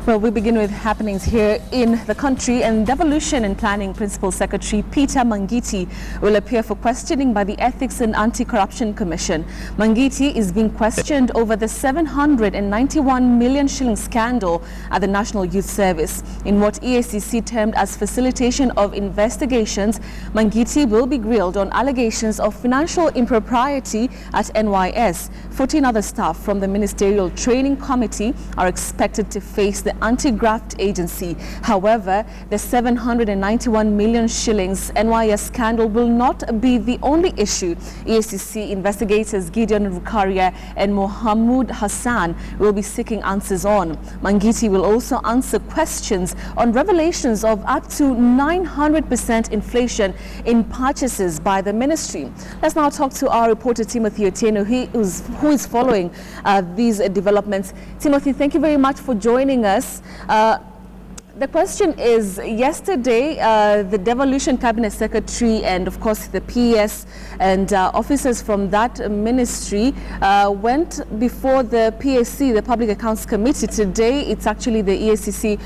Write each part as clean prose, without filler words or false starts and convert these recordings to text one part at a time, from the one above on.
Well, we begin with happenings here in the country, and Devolution and Planning Principal Secretary Peter Mangiti will appear for questioning by the Ethics and Anti-Corruption Commission. Mangiti is being questioned over the 791 million shilling scandal at the National Youth Service. In what EACC termed as facilitation of investigations, Mangiti will be grilled on allegations of financial impropriety at NYS. 14 other staff from the Ministerial Training Committee are expected to face the anti-graft agency. However, the 791 million shillings NYS scandal will not be the only issue. EACC investigators Gideon Rukaria and Mohamud Hassan will be seeking answers on. Mangiti will also answer questions on revelations of up to 900% inflation in purchases by the ministry. Let's now talk to our reporter Timothy Otieno, who is following these developments. Timothy, thank you very much for joining us. The question is, yesterday the Devolution Cabinet Secretary and of course the PS and officers from that ministry went before the PAC, the Public Accounts Committee. Today it's actually the EACC.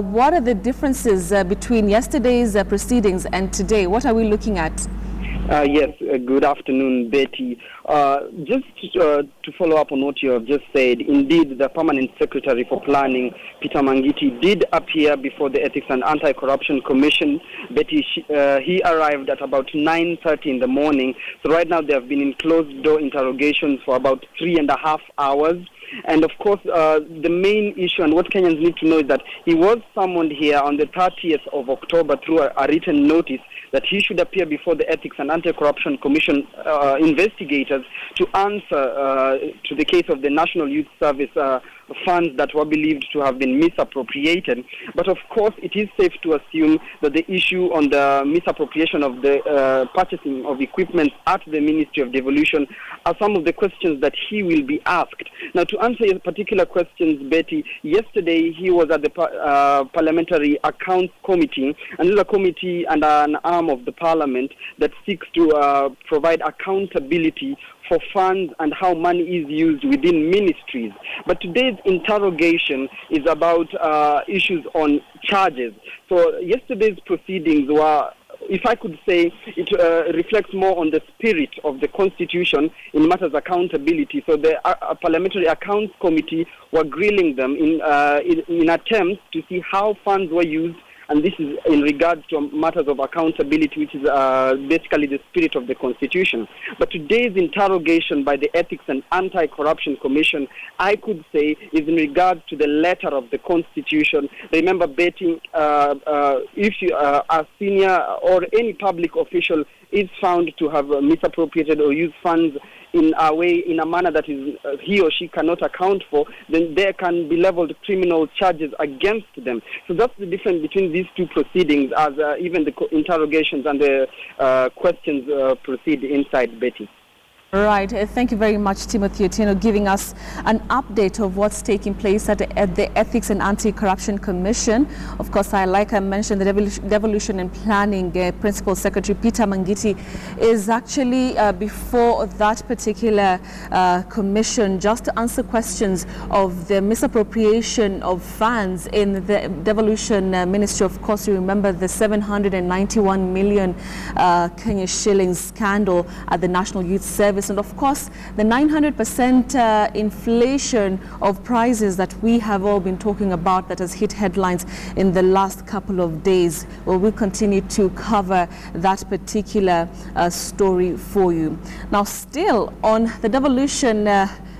What are the differences between yesterday's proceedings and today? What are we looking at? Yes, good afternoon, Betty. Just to follow up on what you have just said, indeed, the Permanent Secretary for Planning, Peter Mangiti, did appear before the Ethics and Anti-Corruption Commission. Betty, he arrived at about 9:30 in the morning. So right now, they have been in closed-door interrogations for about 3.5 hours. And of course, the main issue and what Kenyans need to know is that he was summoned here on the 30th of October through a written notice that he should appear before the Ethics and Anti-Corruption Commission investigators to answer to the case of the National Youth Service funds that were believed to have been misappropriated. But of course, it is safe to assume that the issue on the misappropriation of the purchasing of equipment at the Ministry of Devolution are some of the questions that he will be asked. Now, to answer your particular questions, Betty, yesterday he was at the Parliamentary Accounts Committee, and this is a committee and an arm of the Parliament that seeks to provide accountability for funds and how money is used within ministries. But today's interrogation is about issues on charges. So yesterday's proceedings were, if I could say, it reflects more on the spirit of the Constitution in matters accountability. So the Parliamentary Accounts Committee were grilling them in attempts to see how funds were used, and this is in regards to matters of accountability, which is basically the spirit of the Constitution. But today's interrogation by the Ethics and Anti-Corruption Commission, I could say, is in regards to the letter of the Constitution. Remember, Betty, if you are a senior or any public official is found to have misappropriated or used funds in a way, in a manner that is he or she cannot account for, then there can be leveled criminal charges against them. So that's the difference between these two proceedings, as even the interrogations and the questions proceed inside, Betty. Right. Thank you very much, Timothy Otieno, giving us an update of what's taking place at the Ethics and Anti-Corruption Commission. Of course, like I mentioned, the Devolution and Planning Principal Secretary Peter Mangiti is actually before that particular commission just to answer questions of the misappropriation of funds in the Devolution Ministry. Of course, you remember the 791 million Kenya shillings scandal at the National Youth Service. And of course, the 900% inflation of prices that we have all been talking about that has hit headlines in the last couple of days. Well, we'll continue to cover that particular story for you. Now, still on the Devolution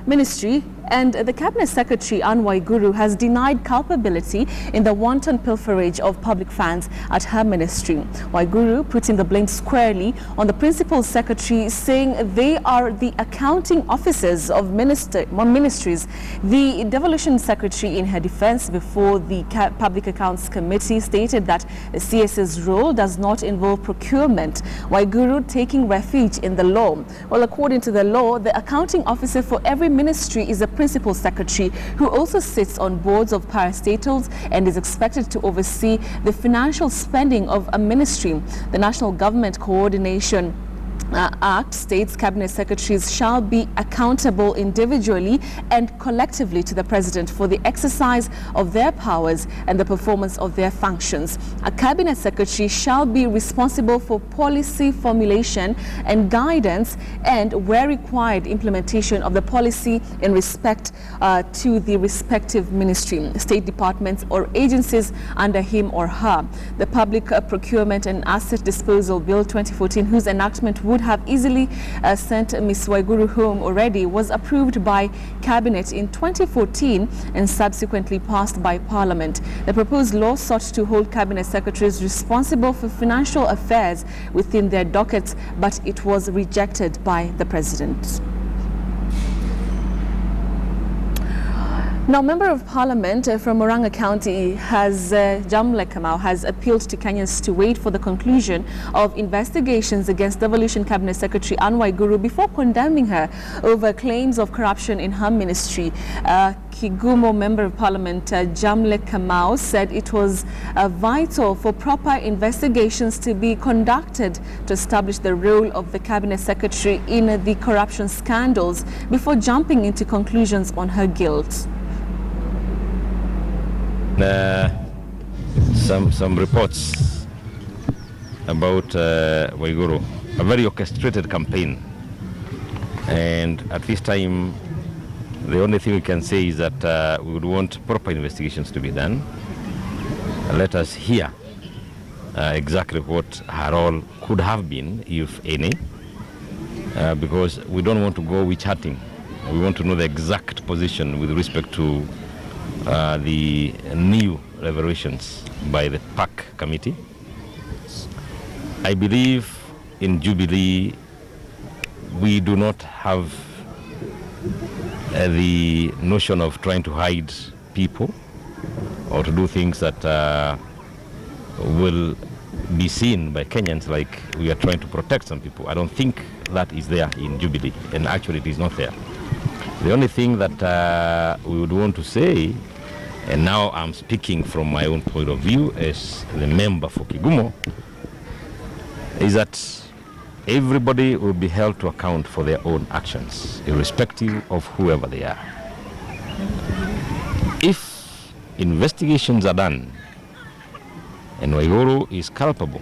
Ministry, and the Cabinet Secretary Anne Waiguru has denied culpability in the wanton pilferage of public funds at her ministry. Waiguru putting the blame squarely on the Principal Secretary, saying they are the accounting officers of ministries. The Devolution Secretary, in her defense before the Public Accounts Committee, stated that the CS's role does not involve procurement. Waiguru taking refuge in the law. Well, according to the law, the accounting officer for every ministry is a Principal Secretary who also sits on boards of parastatals and is expected to oversee the financial spending of a ministry. The National Government Coordination Act states cabinet secretaries shall be accountable individually and collectively to the president for the exercise of their powers and the performance of their functions. A cabinet secretary shall be responsible for policy formulation and guidance and, where required, implementation of the policy in respect to the respective ministry, state departments or agencies under him or her. The Public Procurement and Asset Disposal Bill 2014, whose enactment would have easily sent Ms. Waiguru home already, was approved by Cabinet in 2014 and subsequently passed by Parliament. The proposed law sought to hold Cabinet secretaries responsible for financial affairs within their dockets, but it was rejected by the President. Now, Member of Parliament from Murang'a County Jamle Kamau has appealed to Kenyans to wait for the conclusion of investigations against Devolution Cabinet Secretary Anne Waiguru before condemning her over claims of corruption in her ministry. Kigumo Member of Parliament Jamle Kamau said it was vital for proper investigations to be conducted to establish the role of the Cabinet Secretary in the corruption scandals before jumping into conclusions on her guilt. Some reports about Waiguru, a very orchestrated campaign, and at this time the only thing we can say is that we would want proper investigations to be done. Let us hear exactly what her role could have been, if any, because we don't want to go witch hunting. We want to know the exact position with respect to the new revelations by the PAC committee. I believe in Jubilee we do not have the notion of trying to hide people or to do things that will be seen by Kenyans like we are trying to protect some people. I don't think that is there in Jubilee, and actually it is not there. The only thing that we would want to say, and now I'm speaking from my own point of view as the member for Kigumo, is that everybody will be held to account for their own actions, irrespective of whoever they are. If investigations are done and Waiguru is culpable,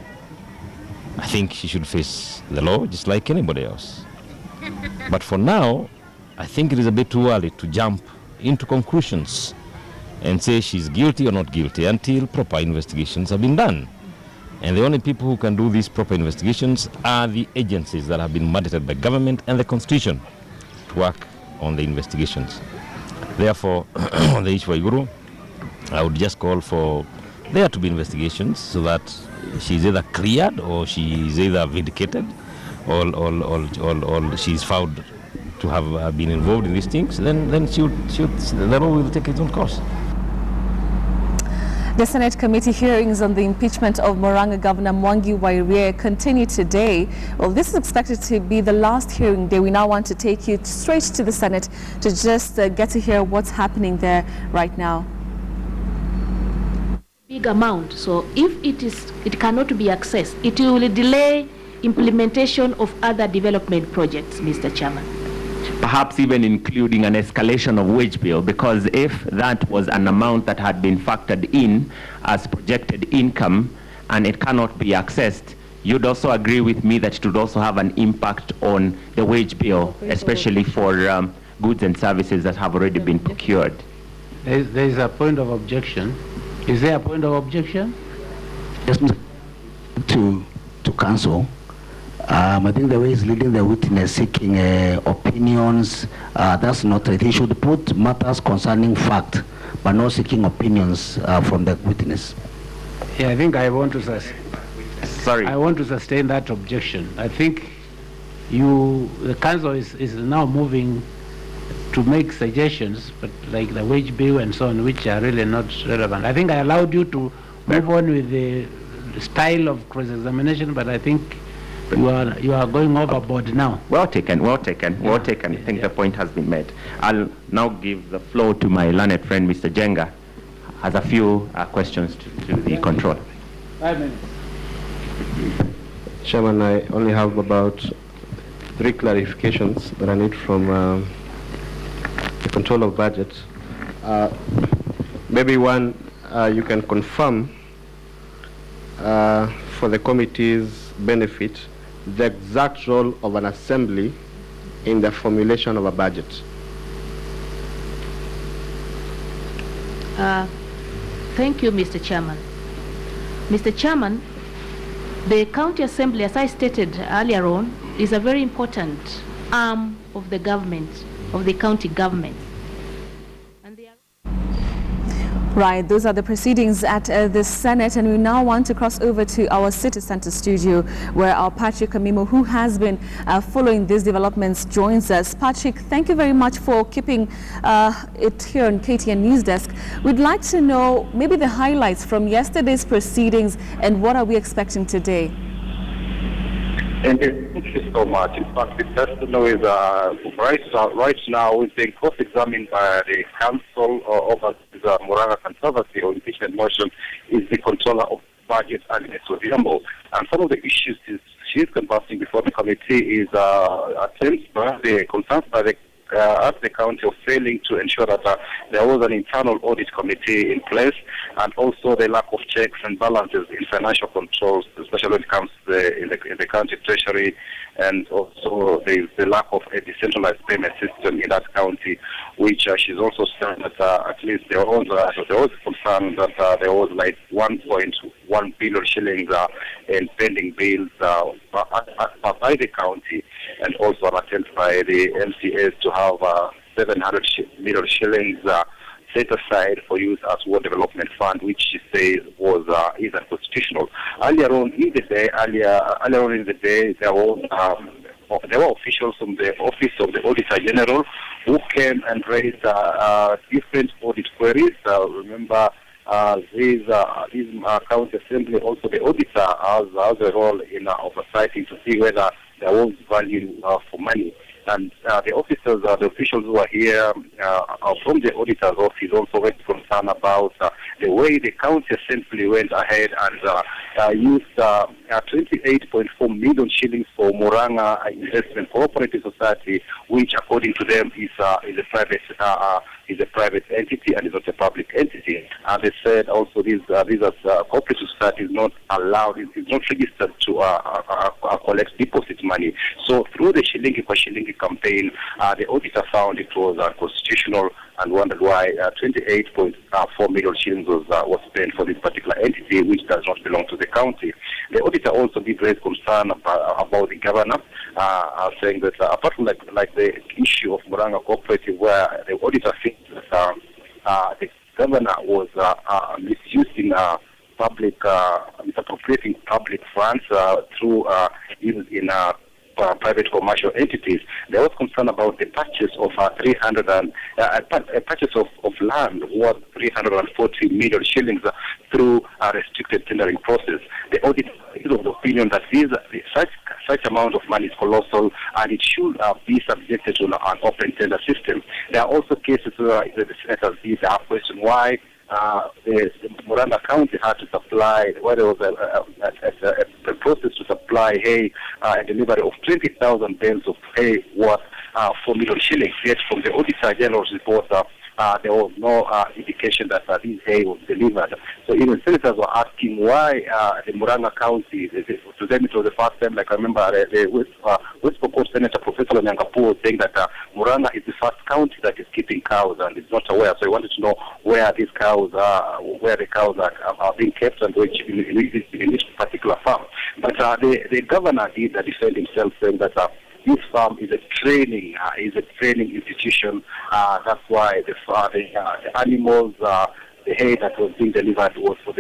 I think she should face the law just like anybody else. But for now, I think it is a bit too early to jump into conclusions and say she's guilty or not guilty until proper investigations have been done. And the only people who can do these proper investigations are the agencies that have been mandated by government and the Constitution to work on the investigations. Therefore, on the issue of Waiguru, I would just call for there to be investigations so that she's either cleared or she is either vindicated or she's found to have been involved in these things. Then the law will take its own course. The Senate committee hearings on the impeachment of Murang'a Governor Mwangi Wairiye continue today. Well, this is expected to be the last hearing day. We now want to take you straight to the Senate to just get to hear what's happening there right now. Big amount, so if it cannot be accessed, it will delay implementation of other development projects, Mr. Chairman. Perhaps even including an escalation of wage bill, because if that was an amount that had been factored in as projected income and it cannot be accessed, you'd also agree with me that it would also have an impact on the wage bill, especially for goods and services that have already been procured. There is a point of objection. Is there a point of objection? Yes, to counsel. I think the way he's leading the witness seeking opinions, that's not right. He should put matters concerning fact, but not seeking opinions from the witness. Yeah, I think I want to sustain that objection. I think the council is now moving to make suggestions, but like the wage bill and so on, which are really not relevant. I think I allowed you to move on with the style of cross-examination, but I think you are going overboard now. Well taken. I think the point has been made. I'll now give the floor to my learned friend, Mr. Jenga, has a few questions to the controller. 5 minutes. Chairman, I only have about three clarifications that I need from the control of budget. Maybe one, you can confirm for the committee's benefit the exact role of an assembly in the formulation of a budget. Thank you, Mr. Chairman. Mr. Chairman, the County Assembly, as I stated earlier on, is a very important arm of the government, of the county government. Right, those are the proceedings at the Senate, and we now want to cross over to our City Center studio where our Patrick Amimo, who has been following these developments, joins us. Patrick, thank you very much for keeping it here on KTN Newsdesk. We'd like to know maybe the highlights from yesterday's proceedings and what are we expecting today? Thank you so much. In fact, the best to know is right now is being cross-examined by the Council over the Muranga Controversy or impeachment motion is the controller of budget and Odhiambo. And some of the issues she's conversing before the committee is attempts by the concerns by the at the county of failing to ensure that there was an internal audit committee in place, and also the lack of checks and balances in financial controls, especially when it comes to in the county treasury, and also the lack of a decentralized payment system in that county, which she's also saying that at least there was concern that there was like 1.1 billion shillings in pending bills by the county, and also an attempt by the MCAs to have 700 million shillings set aside for use as War Development Fund, which she says is unconstitutional. Earlier on in the day, there were officials from the Office of the Auditor General who came and raised different audit queries. Remember, these county assembly, also the auditor has a role in oversighting to see whether there was value for money. And the officers, the officials who are here from the auditor's office also were concerned about the way the county assembly went ahead and used 28.4 million shillings for Muranga Investment Cooperative Society, which according to them is a private entity and is not a public entity. And they said also these cooperative society is not allowed, is not registered to collect deposit money. So through the Shilingi kwa Shilingi campaign, the auditor found it was constitutional and wondered why 28.4 million shillings was spent for this particular entity, which does not belong to the county. The auditor also did raise concern about the governor, saying that apart from like the issue of Muranga Cooperative, where the auditor thinks that the governor was misusing misappropriating public funds through in private commercial entities. There was concern about the purchase of a purchase of land worth 340 million shillings through a restricted tendering process. The audit is of the opinion that such amount of money is colossal and it should be subjected to an open tender system. There are also cases where the senators did question why the Muranga County had to supply, where there was a process to supply hay, a delivery of 20,000 bales of hay worth 4 million shillings. Yet from the Auditor General's report, there was no indication that this hay was delivered. So even senators were asking why the Muranga County, to them it was the first time, like I remember the West Pokot Senator Professor Nyangapu was saying that Muranga is the first county that is keeping cows and is not aware. So he wanted to know where these cows are, where the cows are being kept and which in which particular farm. But the governor did defend himself, saying that this farm is a training institution. That's why the animals, the hay that was being delivered was for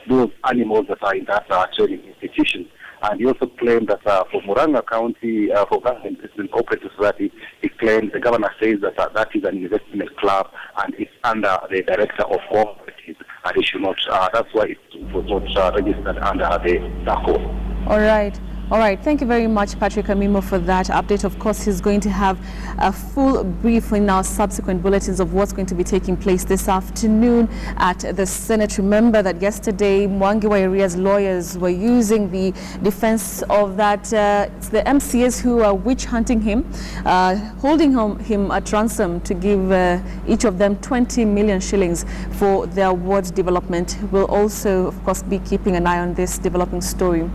those animals that are in that training institution. And he also claimed that for Muranga County, for Government Investment Cooperative Society, he claimed, the governor says that that is an investment club and it's under the director of cooperatives, and it should not, that's why it was not registered under the NACO. All right. All right, thank you very much, Patrick Amimo, for that update. Of course, he's going to have a full brief in our subsequent bulletins of what's going to be taking place this afternoon at the Senate. Remember that yesterday, Mwangi wa Iria's lawyers were using the defense of that, it's the MCAs who are witch hunting him, holding him at ransom to give each of them 20 million shillings for their ward development. We'll also, of course, be keeping an eye on this developing story.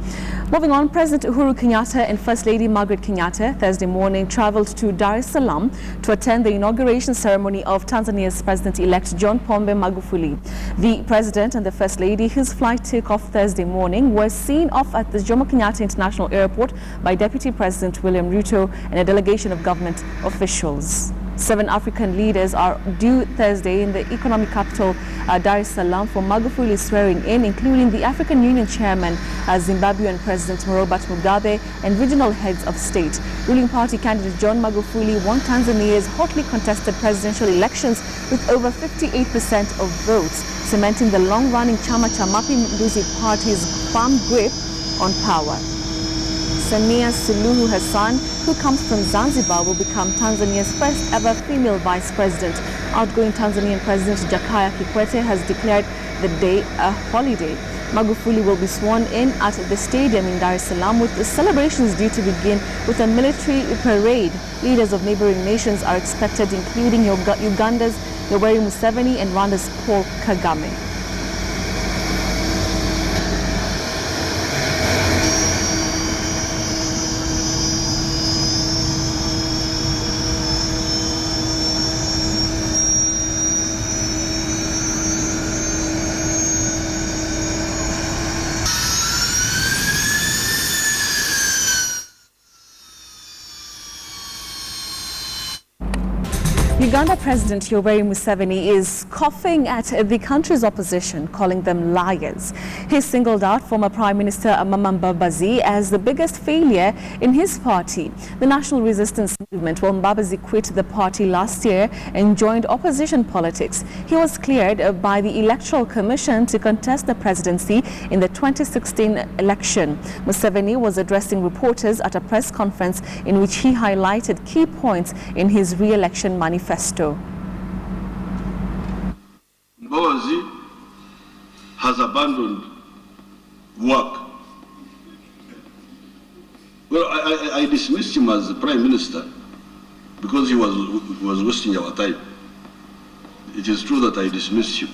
Moving on, President Uhuru Kenyatta and First Lady Margaret Kenyatta Thursday morning traveled to Dar es Salaam to attend the inauguration ceremony of Tanzania's President-elect John Pombe Magufuli. The President and the First Lady, whose flight took off Thursday morning, were seen off at the Jomo Kenyatta International Airport by Deputy President William Ruto and a delegation of government officials. 7 African leaders are due Thursday in the economic capital Dar es Salaam for Magufuli's swearing in, including the African Union Chairman, Zimbabwean President Robert Mugabe, and regional heads of state. Ruling party candidate John Magufuli won Tanzania's hotly contested presidential elections with over 58% of votes, cementing the long-running Chama cha Mapinduzi party's firm grip on power. Samia Suluhu Hassan, who comes from Zanzibar, will become Tanzania's first ever female vice president. Outgoing Tanzanian President Jakaya Kikwete has declared the day a holiday. Magufuli will be sworn in at the stadium in Dar es Salaam, with the celebrations due to begin with a military parade. Leaders of neighboring nations are expected, including Uganda's Yoweri Museveni and Rwanda's Paul Kagame. Uganda President Yoweri Museveni is scoffing at the country's opposition, calling them liars. He singled out former Prime Minister Amama Mbabazi as the biggest failure in his party. The National Resistance Movement, while Mbabazi quit the party last year and joined opposition politics. He was cleared by the Electoral Commission to contest the presidency in the 2016 election. Museveni was addressing reporters at a press conference in which he highlighted key points in his re-election manifesto. Mbabazi has abandoned work. Well, I dismissed him as the Prime Minister because he was wasting our time. It is true that I dismissed him,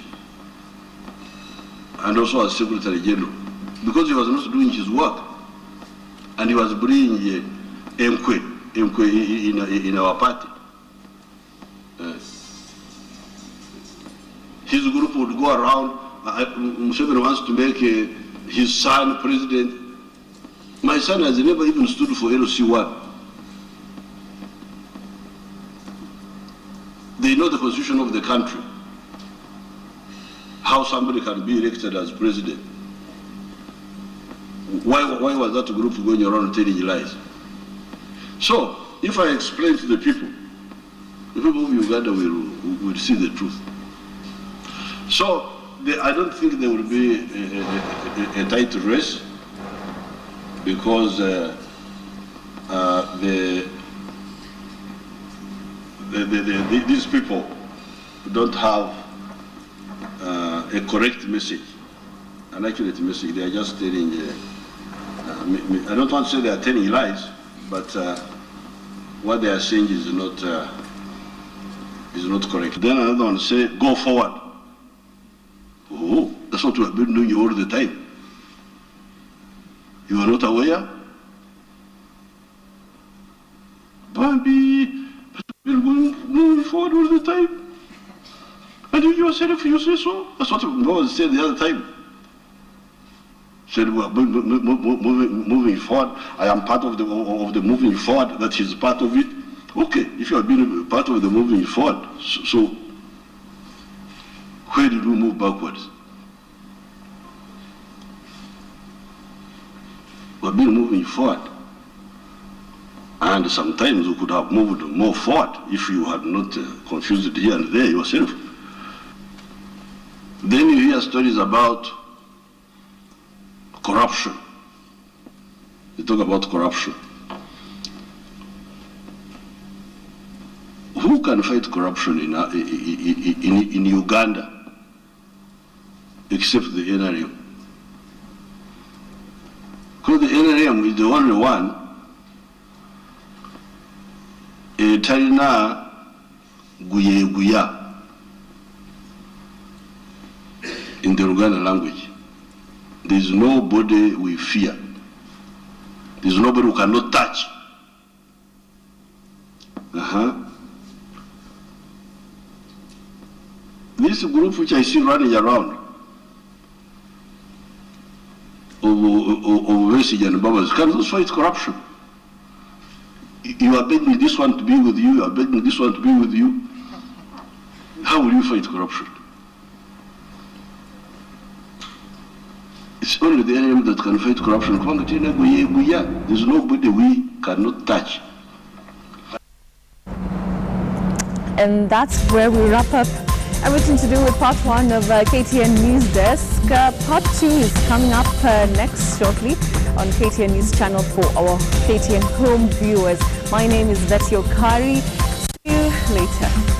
and also as Secretary General, because he was not doing his work, and he was bringing MK in our party. His group would go around. Museveni wants to make his son president. My son has never even stood for LC1. They know the constitution of the country, how somebody can be elected as president. Why was that group going around telling lies? So, if I explain to the people of Uganda will see the truth. So, I don't think there will be a tight race, because these people don't have a correct message, an accurate message. They are just telling, I don't want to say they are telling lies, but what they are saying is not correct. Then another one say, go forward. Oh, that's what we have been doing all the time. You are not aware? Bambi, we're moving forward all the time. And you yourself, you say so? That's what God said the other time. Said we are moving forward. I am part of the moving forward. That is part of it. Okay, if you have been part of the moving forward, so where did we move backwards? We have been moving forward. And sometimes we could have moved more forward if you had not confused here and there yourself. Then you hear stories about corruption. They talk about corruption. Who can fight corruption in Uganda except the NRM? Because the NRM is the only one Talina Guya in the Uganda language. There is nobody we fear. There is nobody who cannot touch. This group which I see running around of Vestige and Babas cannot fight corruption. You are begging this one to be with you, you are begging this one to be with you. How will you fight corruption? It's only the enemy that can fight corruption. There's nobody we cannot touch. And that's where we wrap up everything to do with part 1 of KTN Newsdesk. Part 2 is coming up next shortly on KTN News channel for our KTN home viewers. My name is Betty Okari. See you later.